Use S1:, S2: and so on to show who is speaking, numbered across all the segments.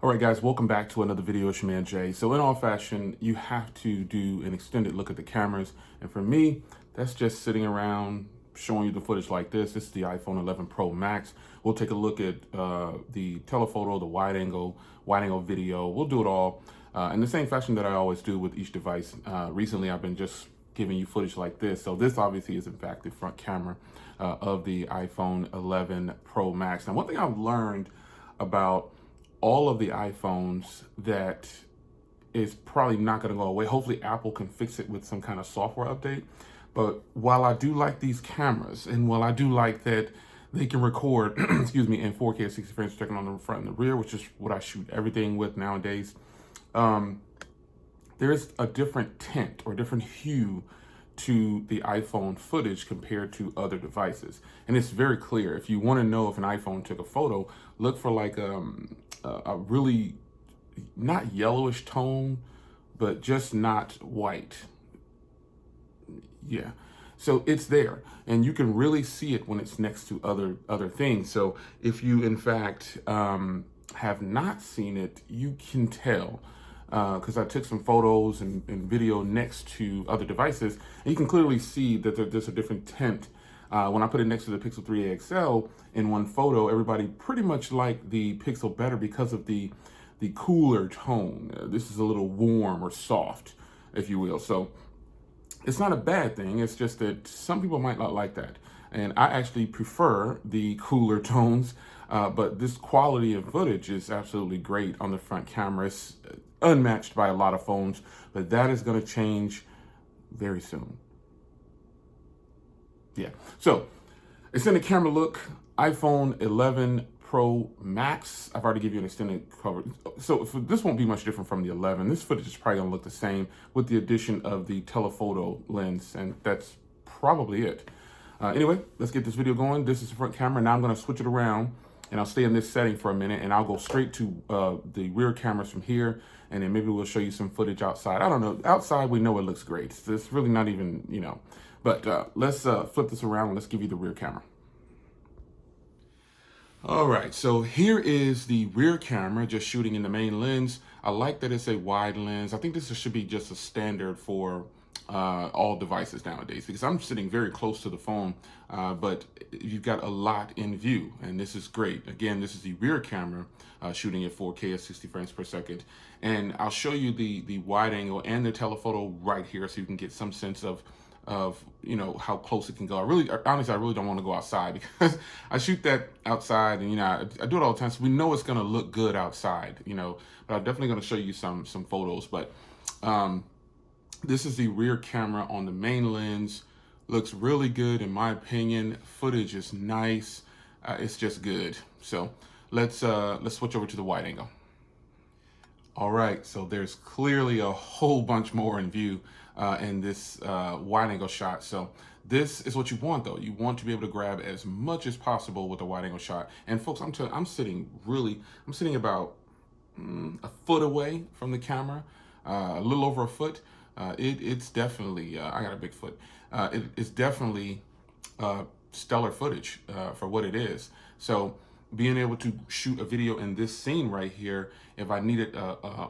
S1: All right, guys, welcome back to another video. It's your man Jay. So in all fashion, you have to do an extended look at the cameras. And for me, that's just sitting around showing you the footage like this. This is the iPhone 11 Pro Max. We'll take a look at the telephoto, the wide angle video. We'll do it all in the same fashion that I always do with each device. Recently, I've been just giving you footage like this. So this obviously is in fact the front camera of the iPhone 11 Pro Max. Now, one thing I've learned about all of the iPhones that is probably not going to go away. Hopefully Apple can fix it with some kind of software update. But while I do like these cameras, and while I do like that they can record, excuse me, in 4K at 60 frames per second on the front and the rear, which is what I shoot everything with nowadays, there's a different tint or different hue to the iPhone footage compared to other devices. And it's very clear. If you want to know if an iPhone took a photo, look for like a really not yellowish tone, but just not white. Yeah. So it's there, and you can really see it when it's next to other things. So if you in fact have not seen it, you can tell. Because I took some photos and video next to other devices, and you can clearly see that there's a different tint. When I put it next to the Pixel 3a XL in one photo, everybody pretty much liked the Pixel better because of the cooler tone. This is a little warm or soft, if you will. So it's not a bad thing. It's just that some people might not like that. And I actually prefer the cooler tones, but this quality of footage is absolutely great on the front camera. It's unmatched by a lot of phones, but that is going to change very soon. Yeah, so extended camera look, iPhone 11 Pro Max. I've already given you an extended cover. So this won't be much different from the 11. This footage is probably going to look the same with the addition of the telephoto lens, and that's probably it. Anyway, let's get this video going. This is the front camera. Now I'm going to switch it around, and I'll stay in this setting for a minute, and I'll go straight to the rear cameras from here, and then maybe we'll show you some footage outside. I don't know. Outside, we know it looks great. It's really not even, you know. But let's flip this around and let's give you the rear camera. All right, so here is the rear camera just shooting in the main lens. I like that it's a wide lens. I think this should be just a standard for all devices nowadays, because I'm sitting very close to the phone, but you've got a lot in view, and this is great. Again, this is the rear camera shooting at 4K at 60 frames per second, and I'll show you the wide angle and the telephoto right here, so you can get some sense of you know how close it can go. Honestly, I really don't want to go outside because I shoot that outside, and you know I do it all the time, so we know it's going to look good outside, you know. But I'm definitely going to show you some photos. But this is the rear camera on the main lens. Looks really good in my opinion. Footage is nice. It's just good. So let's switch over to the wide angle. All right, so there's clearly a whole bunch more in view in this wide angle shot. So this is what you want, though. You want to be able to grab as much as possible with a wide angle shot. And folks, I'm sitting about a foot away from the camera, a little over a foot. It's definitely, I got a big foot. It's definitely stellar footage for what it is. So being able to shoot a video in this scene right here, if I needed a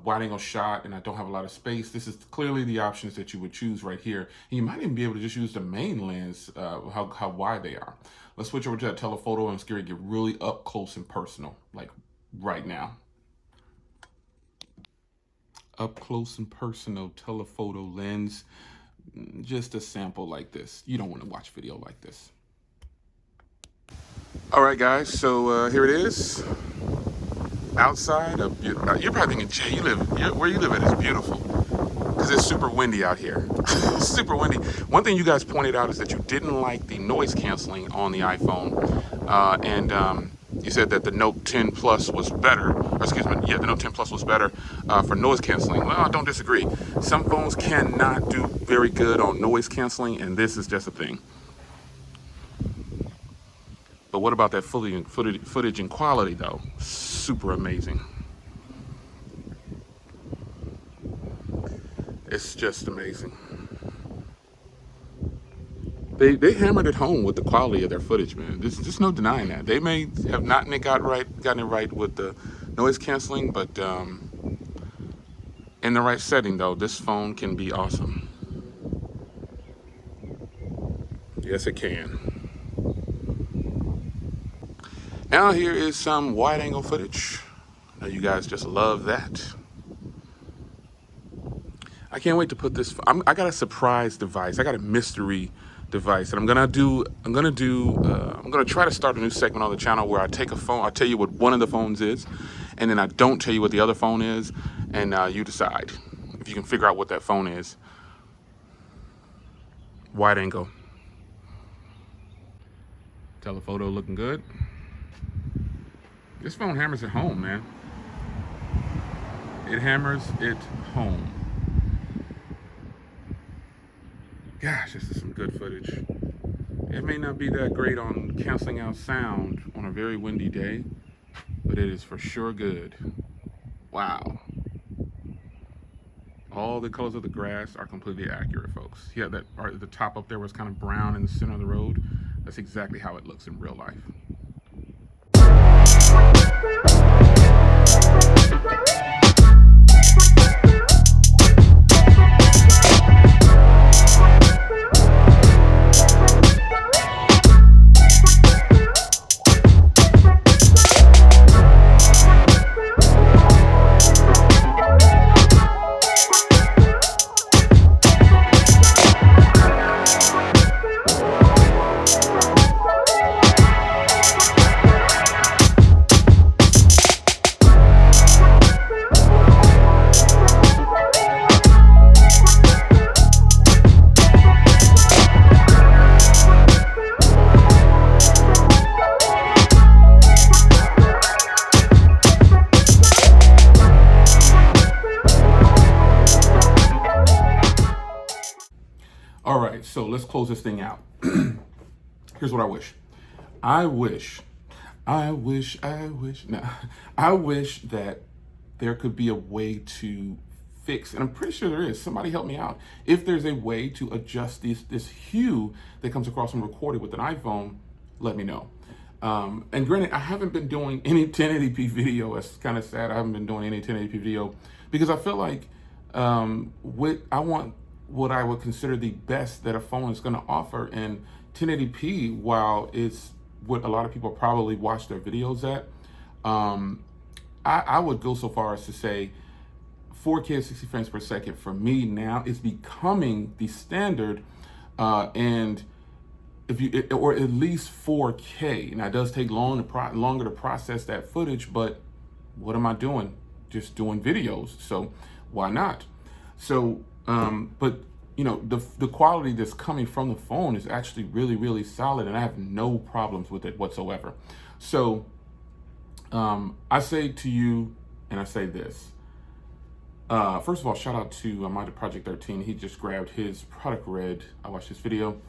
S1: wide angle shot and I don't have a lot of space, this is clearly the options that you would choose right here. And you might even be able to just use the main lens, how wide they are. Let's switch over to that telephoto, and it's going to get really up close and personal, like right now. Up close and personal telephoto lens, just a sample like this. You don't want to watch video like this. All right, guys, so here it is. Outside, you're probably thinking, Jay, where you live at is beautiful, because it's super windy out here. Super windy. One thing you guys pointed out is that you didn't like the noise canceling on the iPhone, and you said that the Note 10 Plus was better, or excuse me, yeah, the Note 10 Plus was better for noise canceling. Well, I don't disagree. Some phones cannot do very good on noise canceling, and this is just a thing. But what about that footage and quality, though? Super amazing. It's just amazing. They hammered it home with the quality of their footage, man. There's just no denying that. They may have not gotten it right with the noise canceling, but in the right setting, though, this phone can be awesome. Yes, it can. Now here is some wide-angle footage. I know you guys just love that. I can't wait to put this. I got a surprise device. I got a mystery device, and I'm gonna try to start a new segment on the channel where I take a phone. I tell you what one of the phones is, and then I don't tell you what the other phone is, and you decide if you can figure out what that phone is. Wide angle. Telephoto looking good. This phone hammers it home, man. It hammers it home. Gosh, this is some good footage. It may not be that great on canceling out sound on a very windy day, but it is for sure good. Wow. All the colors of the grass are completely accurate, folks. Yeah, that part at the top up there was kind of brown in the center of the road. That's exactly how it looks in real life. All right, so let's close this thing out. Here's what I wish. I wish that there could be a way to fix, and I'm pretty sure there is. Somebody help me out. If there's a way to adjust this hue that comes across when recorded with an iPhone, let me know. And granted, I haven't been doing any 1080p video. It's kind of sad. I haven't been doing any 1080p video because I feel like I want what I would consider the best that a phone is going to offer. And 1080p, while it's what a lot of people probably watch their videos at, I would go so far as to say 4K at 60 frames per second for me now is becoming the standard, and or at least 4K. Now it does take longer to process that footage, but what am I doing? Just doing videos, so why not? So, but you know, the quality that's coming from the phone is actually really, really solid, and I have no problems with it whatsoever. So, I say to you, and I say this. First of all, shout out to Mighty Project 13. He just grabbed his product red. I watched his video.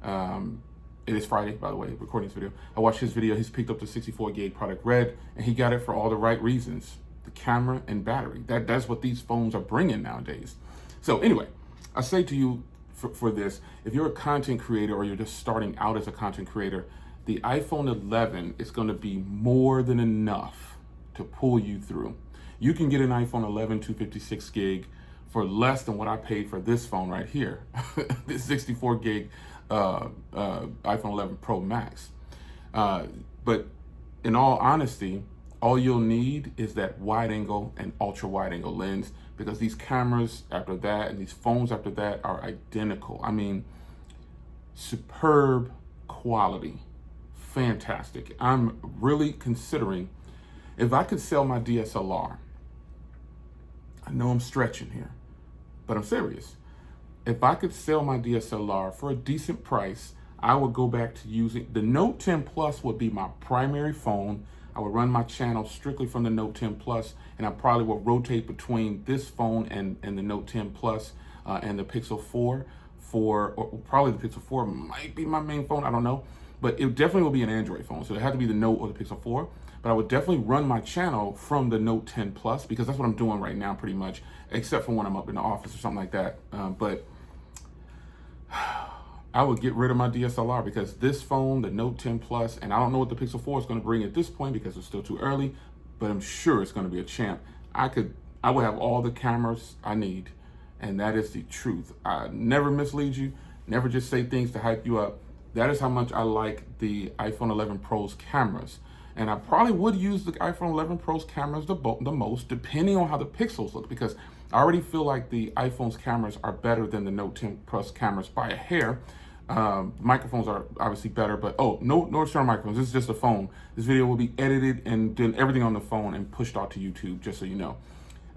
S1: It is Friday, by the way, recording this video. I watched his video. He's picked up the 64 gig product red, and he got it for all the right reasons. The camera and battery. That's what these phones are bringing nowadays. So anyway, I say to you for this, if you're a content creator or you're just starting out as a content creator, the iPhone 11 is going to be more than enough to pull you through. You can get an iPhone 11 256 gig for less than what I paid for this phone right here, this 64 gig iPhone 11 Pro Max. But in all honesty, all you'll need is that wide angle and ultra wide angle lens, because these cameras after that and these phones after that are identical. I mean, superb quality, fantastic. I'm really considering if I could sell my DSLR. I know I'm stretching here, but I'm serious. If I could sell my DSLR for a decent price, I would go back to using the Note 10 Plus would be my primary phone. I would run my channel strictly from the Note 10 Plus, and I probably will rotate between this phone and the Note 10 Plus and the Pixel 4 or probably the Pixel 4 might be my main phone, I don't know. But it definitely will be an Android phone, so it had to be the Note or the Pixel 4. But I would definitely run my channel from the Note 10 Plus because that's what I'm doing right now pretty much, except for when I'm up in the office or something like that. But I would get rid of my DSLR because this phone, the Note 10 Plus, and I don't know what the Pixel 4 is going to bring at this point because it's still too early, but I'm sure it's going to be a champ. I would have all the cameras I need, and that is the truth. I never mislead you, never just say things to hype you up. That is how much I like the iPhone 11 Pro's cameras. And I probably would use the iPhone 11 Pro's cameras the most, depending on how the pixels look, because I already feel like the iPhone's cameras are better than the Note 10 Plus cameras by a hair. Microphones are obviously better, but no external microphones. This is just a phone. This video will be edited and done everything on the phone and pushed out to YouTube, just so you know.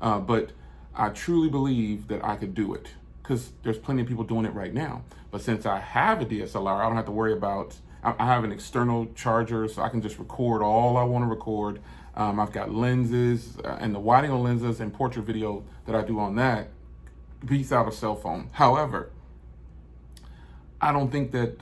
S1: But I truly believe that I could do it because there's plenty of people doing it right now. But since I have a DSLR, I don't have to worry about, I have an external charger, so I can just record all I want to record. I've got lenses, and the wide angle lenses and portrait video that I do on that beats out a cell phone. However, I don't think that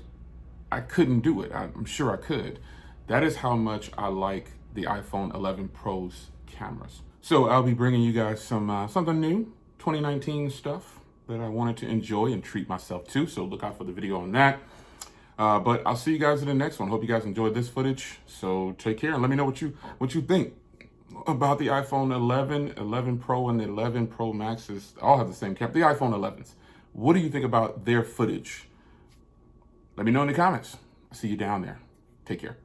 S1: I couldn't do it. I'm sure I could. That is how much I like the iPhone 11 Pro's cameras. So I'll be bringing you guys some something new, 2019 stuff that I wanted to enjoy and treat myself to. So look out for the video on that. But I'll see you guys in the next one. Hope you guys enjoyed this footage. So take care and let me know what you think about the iPhone 11, 11 Pro, and the 11 Pro Maxes. All have the same camera. The iPhone 11s. What do you think about their footage? Let me know in the comments. I'll see you down there. Take care.